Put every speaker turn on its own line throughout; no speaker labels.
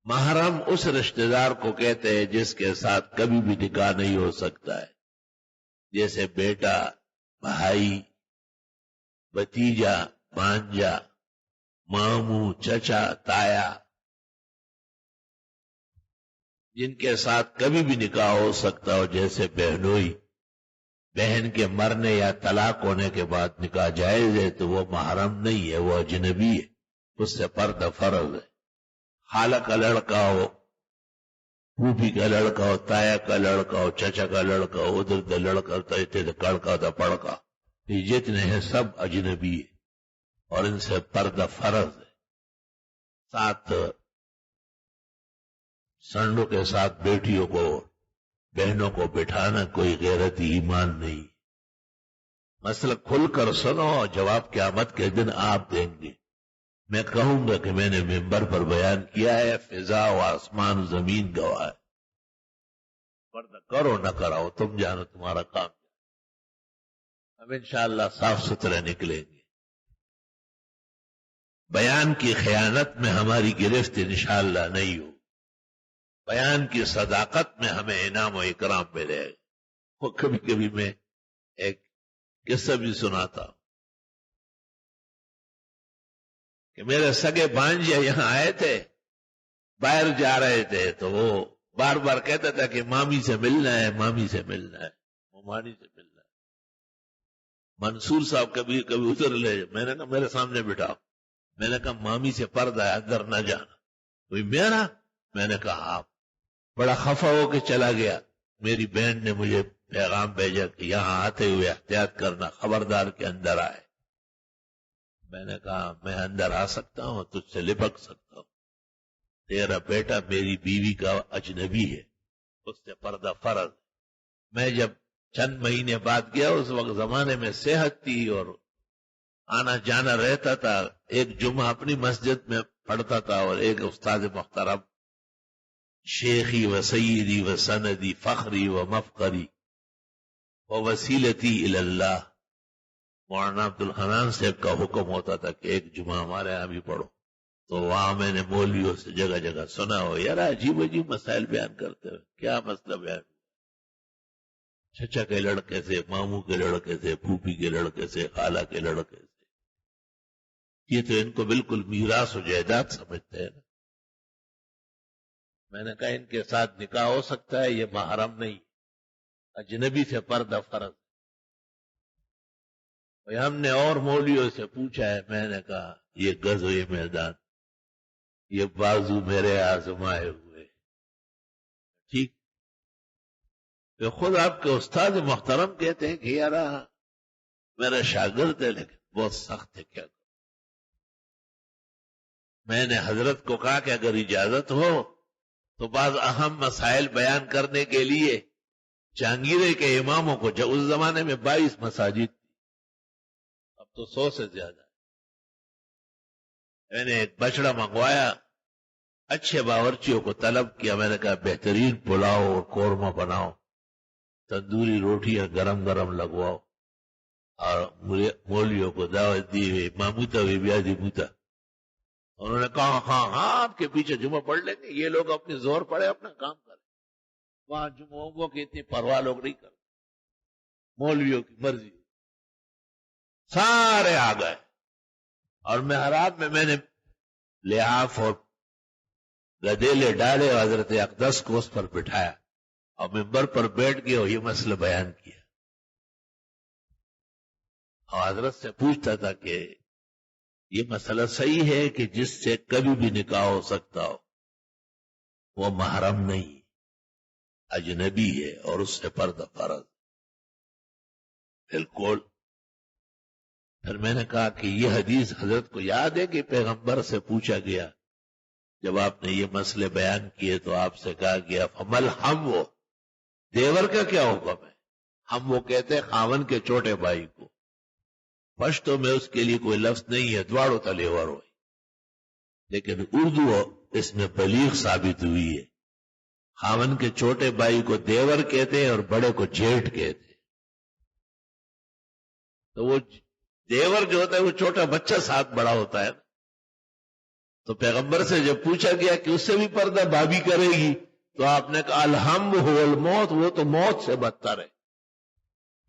محرم اس رشتہ دار کو کہتے ہیں جس کے ساتھ کبھی بھی نکاح نہیں ہو سکتا ہے، جیسے بیٹا، بھائی، بھتیجا، بھانجا، ماموں، چچا، تایا، جن کے ساتھ کبھی بھی نکاح ہو سکتا ہو، جیسے بہنوئی، بہن کے مرنے یا طلاق ہونے کے بعد نکاح جائز ہے تو وہ محرم نہیں ہے، وہ اجنبی ہے، اس سے پردہ فرض ہے۔ خالہ کا لڑکا ہو، پھوپھی کا لڑکا ہو، تایا کا لڑکا ہو، چچا کا لڑکا ہو، ادھر دا لڑکا کڑکا دا پڑکا، یہ جتنے ہیں سب اجنبی ہے اور ان سے پردہ فرض ہے۔ ساتھ سنڈوں کے ساتھ بیٹیوں کو، بہنوں کو بٹھانا کوئی غیرتی ایمان نہیں۔ مسئلہ کھل کر سنو، جواب قیامت کے دن آپ دیں گے۔ میں کہوں گا کہ میں نے ممبر پر بیان کیا ہے، فضا و آسمان و زمین گواہ ہے، پردہ کرو نہ کراؤ تم جانو، تمہارا کام اب انشاءاللہ صاف ستھرے نکلیں گے۔ بیان کی خیانت میں ہماری گرفت انشاءاللہ نہیں ہو، بیان کی صداقت میں ہمیں انعام و اکرام ملے گا۔ وہ کبھی کبھی میں ایک قصہ بھی سناتا ہوں کہ میرے سگے بھانجے یہاں آئے تھے، باہر جا رہے تھے تو وہ بار بار کہتا تھا کہ مامی سے ملنا ہے، مامی سے ملنا ہے، ممانی سے ملنا ہے۔ منصور صاحب کبھی کبھی اتر لے، میں نے کہا میرے سامنے بٹھاؤ، میں نے کہا مامی سے پردہ ہے، اندر نہ جانا۔ کوئی میرا؟ میں نے کہا آپ۔ بڑا خفا ہو کے چلا گیا۔ میری بہن نے مجھے پیغام بھیجا کہ یہاں آتے ہوئے احتیاط کرنا، خبردار کے اندر آئے۔ میں نے کہا میں اندر آ سکتا ہوں، تجھ سے لپک سکتا ہوں، تیرا بیٹا میری بیوی کا اجنبی ہے، اس سے پردہ فرض۔ میں جب چند مہینے بعد گیا، اس وقت زمانے میں صحت تھی اور آنا جانا رہتا تھا، ایک جمعہ اپنی مسجد میں پڑھتا تھا اور ایک استاد محترم، شیخی و سیدی و سندی فخری و مفخری و وسیلتی اللہ، مولانا عبد الحنان صاحب کا حکم ہوتا تھا کہ ایک جمعہ ہمارے یہاں بھی پڑھو، تو وہاں میں نے مولویوں سے جگہ جگہ سنا ہو، یار عجیب عجیب مسائل بیان کرتے ہوئے، کیا مسئلہ بیان، چچا کے لڑکے سے، ماموں کے لڑکے سے، پھوپھی کے لڑکے سے، خالہ کے لڑکے سے، یہ تو ان کو بالکل میراث و جائیداد سمجھتے ہیں نا۔ میں نے کہا ان کے ساتھ نکاح ہو سکتا ہے، یہ محرم نہیں، اجنبی سے پردہ فرض۔ ہم نے اور مولویوں سے پوچھا ہے، میں نے کہا یہ غزوہ میدان، یہ بازو میرے آزمائے ہوئے، ٹھیک؟ کہ خود آپ کے استاد محترم کہتے ہیں کہ یار میرا شاگرد ہے لیکن بہت سخت ہے، کیا کروں؟ میں نے حضرت کو کہا کہ اگر اجازت ہو تو بعض اہم مسائل بیان کرنے کے لیے جہانگیرے کے اماموں کو، جب اس زمانے میں 22 مساجد تھی، اب تو 100 سے زیادہ، میں نے ایک بچڑا منگوایا، اچھے باورچیوں کو طلب کیا، میں نے کہا بہترین پلاؤ اور قورمہ بناؤ، تندوری روٹیاں گرم گرم لگواؤ، اور مولویوں کو دعوت دی ہوئی، ماموتا ہوئی بیادی موتا۔ انہوں نے کہا ہاں آپ کے پیچھے جمعہ پڑھ لیں گے، یہ لوگ اپنی زور پڑے اپنا کام کریں، وہاں جمعوں کی اتنی پرواہ لوگ نہیں کرتے، مولویوں کی مرضی۔ سارے آ گئے اور محراب میں نے لحاف اور گدیلے ڈالے اور حضرت اقدس کو اس پر بٹھایا اور ممبر پر بیٹھ گئے اور یہ مسئلہ بیان کیا، اور حضرت سے پوچھتا تھا کہ یہ مسئلہ صحیح ہے کہ جس سے کبھی بھی نکاح ہو سکتا ہو وہ محرم نہیں، اجنبی ہے اور اس سے پردہ فرض؟ بالکل۔ پھر میں نے کہا کہ یہ حدیث حضرت کو یاد ہے کہ پیغمبر سے پوچھا گیا، جب آپ نے یہ مسئلے بیان کیے تو آپ سے کہا گیا فمل ہم وہ دیور کا کیا حکم ہے؟ ہم وہ کہتے ہیں خاون کے چھوٹے بھائی کو، پشتو میں اس کے لیے کوئی لفظ نہیں ہے، دواڑو تلیور ہوئی، لیکن اردو اس میں بلیغ ثابت ہوئی ہے، خاون کے چھوٹے بھائی کو دیور کہتے ہیں اور بڑے کو جیٹھ کہتے ہیں۔ تو وہ دیور جو ہوتا ہے وہ چھوٹا بچہ ساتھ بڑا ہوتا ہے نا، تو پیغمبر سے جب پوچھا گیا کہ اس سے بھی پردہ بھابھی کرے گی تو آپ نے کہا الہم هو الموت، وہ تو موت سے بدتر ہے،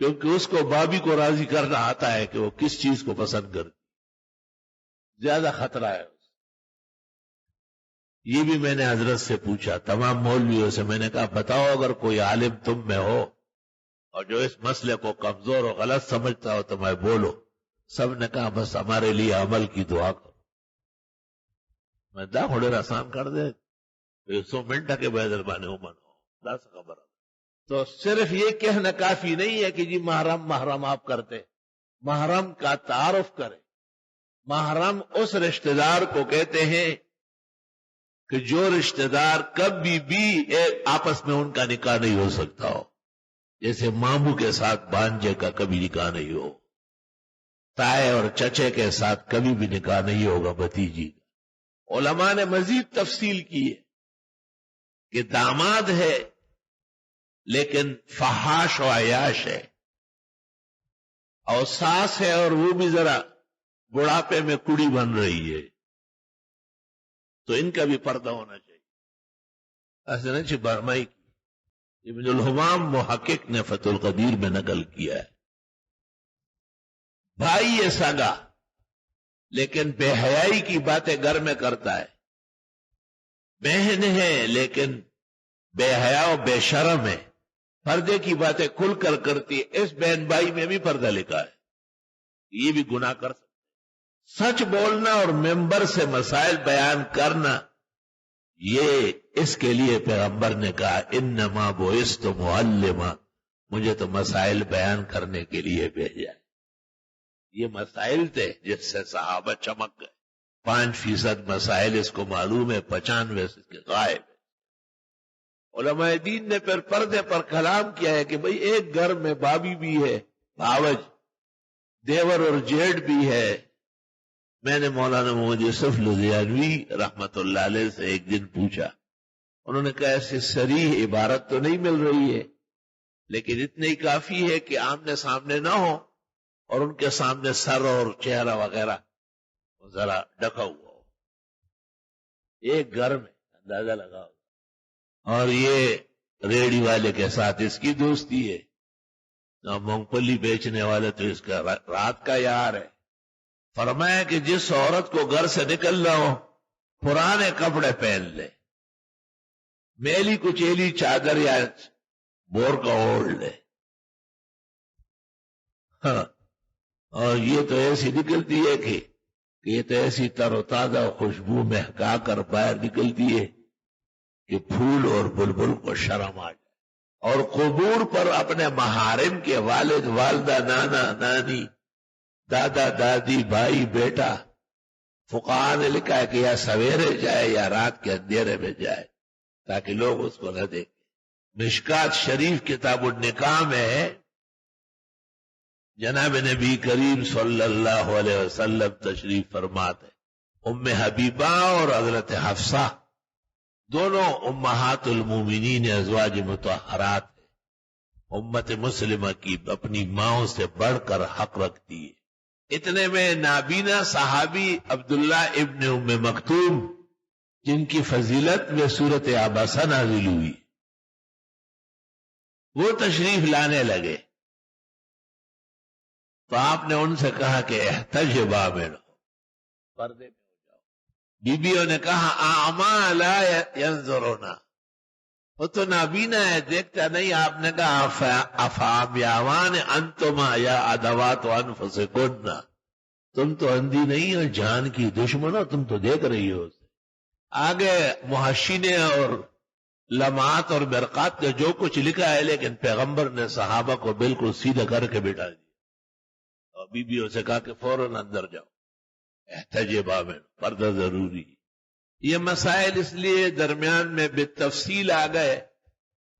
کیونکہ اس کو بھابھی کو راضی کرنا آتا ہے کہ وہ کس چیز کو پسند کرتی، زیادہ خطرہ ہے۔ یہ بھی میں نے حضرت سے پوچھا، تمام مولویوں سے، میں نے کہا بتاؤ اگر کوئی عالم تم میں ہو اور جو اس مسئلے کو کمزور اور غلط سمجھتا ہو تو میں بولو۔ سب نے کہا بس ہمارے لیے عمل کی دعا کرو۔ میں دا کھڑے آسان کر دے 100 منٹ کے بیدر بانے ہو من ہو دا سا خبر۔ تو صرف یہ کہنا کافی نہیں ہے کہ جی محرم آپ کرتے، محرم کا تعارف کرے۔ محرم اس رشتہ دار کو کہتے ہیں کہ جو رشتہ دار کبھی بھی آپس میں ان کا نکاح نہیں ہو سکتا ہو، جیسے ماموں کے ساتھ بانجے کا کبھی نکاح نہیں ہو، تائے اور چچے کے ساتھ کبھی بھی نکاح نہیں ہوگا بھتیجی کا۔ علماء نے مزید تفصیل کی ہے کہ داماد ہے لیکن فحاش و عیاش ہے، اور ساس ہے اور وہ بھی ذرا بڑھاپے میں کڑی بن رہی ہے، تو ان کا بھی پردہ ہونا چاہیے۔ ایسے برمائی کی ابن الحمام محقق نے فتح القدیر میں نقل کیا ہے، بھائی ہے سگا لیکن بے حیائی کی باتیں گھر میں کرتا ہے، بہن ہے لیکن بے حیا و بے شرم ہے، پردے کی باتیں کھل کر کرتی ہے، اس بہن بھائی میں بھی پردہ لکھا ہے، یہ بھی گناہ کر سکتے۔ سچ بولنا اور ممبر سے مسائل بیان کرنا، یہ اس کے لیے پیغمبر نے کہا انما بعثت معلما، مجھے تو مسائل بیان کرنے کے لیے بھیجا ہے۔ یہ مسائل تھے جس سے صحابہ چمک گئے۔ 5% مسائل اس کو معلوم ہے، 95 اس کے غائب ہے۔ علماء دین نے پھر پردے پر کلام کیا ہے کہ بھئی ایک گھر میں بابی بھی ہے، بھاوج، دیور اور جیٹ بھی ہے۔ میں نے مولانا محمد یوسف لدھیانوی رحمت اللہ علیہ سے ایک دن پوچھا، انہوں نے کہا ایسی صریح عبارت تو نہیں مل رہی ہے، لیکن اتنے ہی کافی ہے کہ آمنے سامنے نہ ہو اور ان کے سامنے سر اور چہرہ وغیرہ ذرا ڈھکا ہوا ہو، ایک گھر میں اندازہ لگاؤ۔ اور یہ ریڑھی والے کے ساتھ اس کی دوستی ہے، مونگ پھلی بیچنے والے تو اس کا رات کا یار ہے۔ فرمایا کہ جس عورت کو گھر سے نکلنا ہو پرانے کپڑے پہن لے، میلی کچیلی چادر یا بور کا اوڑھ لے، ہاں، اور یہ تو ایسی نکلتی ہے کہ یہ تو ایسی تر و تازہ خوشبو مہکا کر باہر نکلتی ہے کہ پھول اور بلبل کو شرم آ جائے۔ اور قبور پر اپنے محارم کے والد والدہ، نانا نانی، دادا دادی، بھائی بیٹا، فقہاء نے لکھا ہے کہ یا سویرے جائے یا رات کے اندھیرے میں جائے تاکہ لوگ اس کو نہ دیکھیں۔ مشکات شریف کتاب النکاح میں ہے، جناب نبی کریم صلی اللہ علیہ وسلم تشریف فرماتے، ام حبیبہ اور حضرت حفصہ دونوں امہات المومنین ازواج مطہرات ہیں، امت مسلمہ کی اپنی ماؤں سے بڑھ کر حق رکھتی ہے۔ اتنے میں نابینا صحابی عبداللہ ابن ام مکتوم، جن کی فضیلت میں سورت عباسہ نازل ہوئی، وہ تشریف لانے لگے، تو آپ نے ان سے کہا کہ احتجبا منہ، پردے میں ہو جاؤ۔ بیویوں نے کہا اعما لا ینظرنا، وہ تو نابینا ہے، دیکھتا نہیں۔ آپ نے کہا افعامیاوان انتما یا ادوات انفسکن، تم تو اندھی نہیں ہو، جان کی دشمن ہو، تم تو دیکھ رہی ہو۔ آگے محشینے اور لمعات اور برقات نے جو کچھ لکھا ہے، لیکن پیغمبر نے صحابہ کو بالکل سیدھا کر کے بٹھا دیا اور بیویوں سے کہا کہ فوراً اندر جاؤ، احتجبا منہ، پردہ ضروری ہے۔ یہ مسائل اس لیے درمیان میں بالتفصیل آ گئے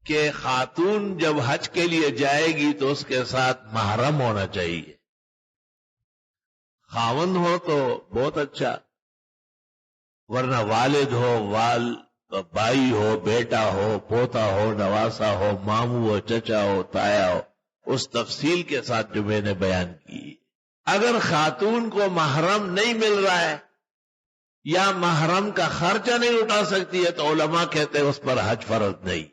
کہ خاتون جب حج کے لیے جائے گی تو اس کے ساتھ محرم ہونا چاہیے، خاوند ہو تو بہت اچھا، ورنہ والد ہو، بھائی ہو، بیٹا ہو، پوتا ہو، نواسا ہو، ماموں ہو، چچا ہو، تایا ہو، اس تفصیل کے ساتھ جو میں نے بیان کی۔ اگر خاتون کو محرم نہیں مل رہا ہے یا محرم کا خرچہ نہیں اٹھا سکتی ہے تو علماء کہتے ہیں اس پر حج فرض نہیں.